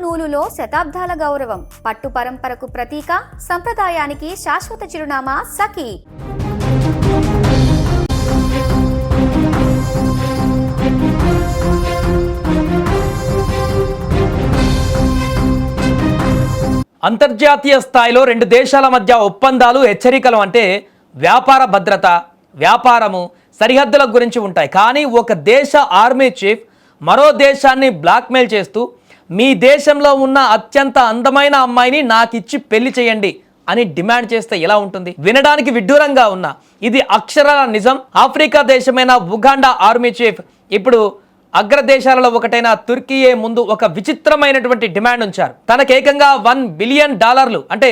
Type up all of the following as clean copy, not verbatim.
నూలులో శతాబ్దాల గౌరవం, పట్టు పరంపరకు ప్రతీక, సంప్రదాయానికి శాశ్వత చిరునామా సఖీ. అంతర్జాతీయ స్థాయిలో రెండు దేశాల మధ్య ఒప్పందాలు, హెచ్చరికలు అంటే వ్యాపార భద్రత, వ్యాపారము, సరిహద్దుల గురించి ఉంటాయి. కానీ ఒక దేశ ఆర్మీ చీఫ్ మరో దేశాన్ని బ్లాక్మెయిల్ చేస్తూ మీ దేశంలో ఉన్న అత్యంత అందమైన అమ్మాయిని నాకిచ్చి పెళ్లి చేయండి అని డిమాండ్ చేస్తే ఎలా ఉంటుంది? వినడానికి విడ్డూరంగా ఉన్నా ఇది అక్షరాల నిజం. ఆఫ్రికా దేశమైన ఉగాండా ఆర్మీ చీఫ్ ఇప్పుడు అగ్రదేశాలలో ఒకటైన తుర్కీయే ముందు ఒక విచిత్రమైనటువంటి డిమాండ్ ఉంచారు. తనకేకంగా $1 బిలియన్ అంటే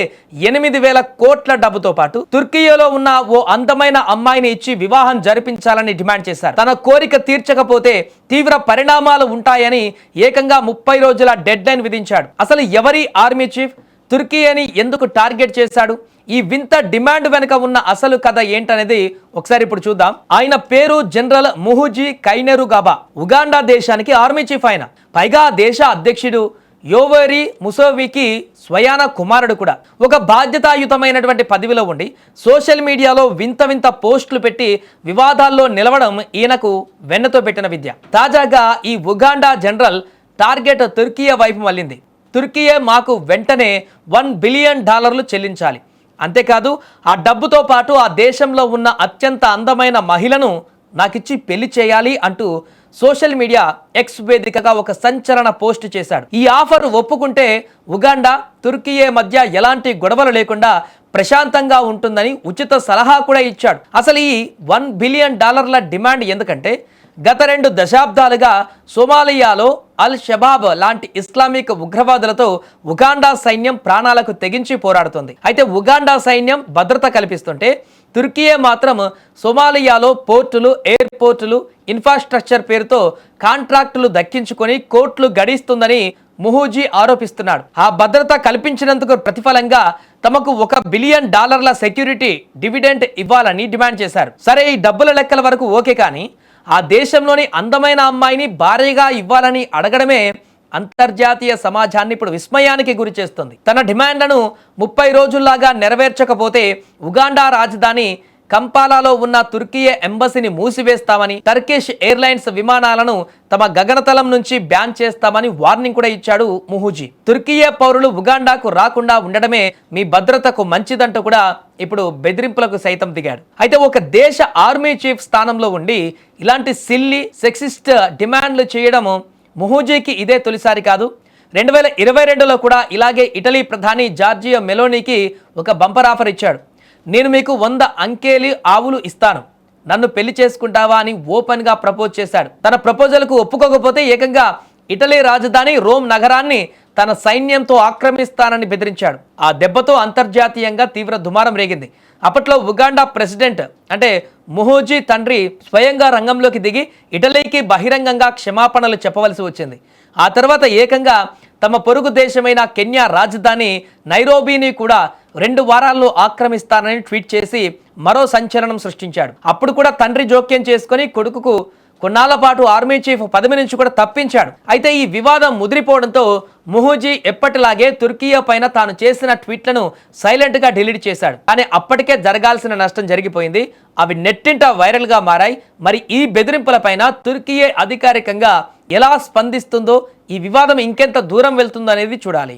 8,000 కోట్ల డబ్బుతో పాటు తుర్కీయలో ఉన్న ఓ అందమైన అమ్మాయిని ఇచ్చి వివాహం జరిపించాలని డిమాండ్ చేశారు. తన కోరిక తీర్చకపోతే తీవ్ర పరిణామాలు ఉంటాయని ఏకంగా 30 రోజుల డెడ్ లైన్ విధించాడు. అసలు ఎవరి ఆర్మీ చీఫ్ తుర్కీయని ఎందుకు టార్గెట్ చేశాడు? ఈ వింత డిమాండ్ వెనుక ఉన్న అసలు కథ ఏంటనేది ఒకసారి ఇప్పుడు చూద్దాం. ఆయన పేరు జనరల్ ముహుజీ కైనెరుగబా. ఉగాండా దేశానికి ఆర్మీ చీఫ్ ఆయన. పైగా దేశ అధ్యక్షుడు యోవెరీ ముసోవికి స్వయాన కుమారుడు కూడా. ఒక బాధ్యతాయుతమైనటువంటి పదవిలో ఉండి సోషల్ మీడియాలో వింత వింత పోస్టులు పెట్టి వివాదాల్లో నిలవడం ఈయనకు వెన్నతో పెట్టిన విద్య. తాజాగా ఈ ఉగాండా జనరల్ టార్గెట్ తుర్కియా వైపు మళ్ళింది. తుర్కియే మాకు వెంటనే $1 బిలియన్ చెల్లించాలి, అంతేకాదు ఆ డబ్బుతో పాటు ఆ దేశంలో ఉన్న అత్యంత అందమైన మహిళను నాకిచ్చి పెళ్లి చేయాలి అంటూ సోషల్ మీడియా ఎక్స్ వేదికగా ఒక సంచలన పోస్ట్ చేశాడు. ఈ ఆఫర్ ఒప్పుకుంటే ఉగాండా తుర్కియే మధ్య ఎలాంటి గొడవలు లేకుండా ప్రశాంతంగా ఉంటుందని ఉచిత సలహా కూడా ఇచ్చాడు. అసలు ఈ $1 బిలియన్ డిమాండ్ ఎందుకంటే గత 2 దశాబ్దాలుగా సోమాలియాలో అల్ షబాబ్ లాంటి ఇస్లామిక్ ఉగ్రవాదులతో ఉగాండా సైన్యం ప్రాణాలకు తెగించి పోరాడుతుంది. అయితే ఉగాండా సైన్యం భద్రత కల్పిస్తుంటే తుర్కియే మాత్రం సోమాలియాలో పోర్టులు, ఎయిర్పోర్టులు, ఇన్ఫ్రాస్ట్రక్చర్ పేరుతో కాంట్రాక్టులు దక్కించుకొని కోట్లు గడిస్తుందని ముహుజీ ఆరోపిస్తున్నాడు. ఆ భద్రత కల్పించినందుకు ప్రతిఫలంగా తమకు $1 బిలియన్ సెక్యూరిటీ డివిడెంట్ ఇవ్వాలని డిమాండ్ చేశారు. సరే, ఈ డబ్బుల లెక్కల వరకు ఓకే, కానీ ఆ దేశంలోని అందమైన అమ్మాయిని భారీగా ఇవ్వాలని అడగడమే అంతర్జాతీయ సమాజాన్ని ఇప్పుడు విస్మయానికి గురి చేస్తుంది. తన డిమాండ్లను 30 రోజుల్లాగా నెరవేర్చకపోతే ఉగాండా రాజధాని కంపాలాలో ఉన్న తుర్కియే ఎంబసీని మూసివేస్తామని, టర్కిష్ ఎయిర్లైన్స్ విమానాలను తమ గగనతలం నుంచి బ్యాన్ చేస్తామని వార్నింగ్ కూడా ఇచ్చాడు ముహుజీ. తుర్కియే పౌరులు ఉగాండాకు రాకుండా ఉండడమే మీ భద్రతకు మంచిదంటూ కూడా ఇప్పుడు బెదిరింపులకు సైతం దిగాడు. అయితే ఒక దేశ ఆర్మీ చీఫ్ స్థానంలో ఉండి ఇలాంటి సిల్లీ, సెక్సిస్ట్ డిమాండ్లు చేయడం ముహుజీకి ఇదే తొలిసారి కాదు. 2022లో కూడా ఇలాగే ఇటలీ ప్రధాని జార్జియో మెలోనీకి ఒక బంపర్ ఆఫర్ ఇచ్చాడు. నేను మీకు 100 అంకేలి ఆవులు ఇస్తాను, నన్ను పెళ్లి చేసుకుంటావా అని ఓపెన్గా ప్రపోజ్ చేశాడు. తన ప్రపోజల్కు ఒప్పుకోకపోతే ఏకంగా ఇటలీ రాజధాని రోమ్ నగరాన్ని తన సైన్యంతో ఆక్రమిస్తానని బెదిరించాడు. ఆ దెబ్బతో అంతర్జాతీయంగా తీవ్ర దుమారం రేగింది. అప్పట్లో ఉగాండా ప్రెసిడెంట్ అంటే ముహుజీ తండ్రి స్వయంగా రంగంలోకి దిగి ఇటలీకి బహిరంగంగా క్షమాపణలు చెప్పవలసి వచ్చింది. ఆ తర్వాత ఏకంగా తమ పొరుగు దేశమైన కెన్యా రాజధాని నైరోబీని కూడా 2 వారాల్లో ఆక్రమిస్తానని ట్వీట్ చేసి మరో సంచలనం సృష్టించాడు. అప్పుడు కూడా తండ్రి జోక్యం చేసుకొని కొడుకుకు కొన్నాళ్ల పాటు ఆర్మీ చీఫ్ పదవి నుంచి కూడా తప్పించాడు. అయితే ఈ వివాదం ముదిరిపోవడంతో ముహుజీ ఎప్పటిలాగే తుర్కియా పైన తాను చేసిన ట్వీట్లను సైలెంట్గా డిలీట్ చేశాడు. కానీ అప్పటికే జరగాల్సిన నష్టం జరిగిపోయింది. అవి నెట్టింట వైరల్గా మారాయి. మరి ఈ బెదిరింపులపైన తుర్కియే అధికారికంగా ఎలా స్పందిస్తుందో, ఈ వివాదం ఇంకెంత దూరం వెళ్తుందో అనేది చూడాలి.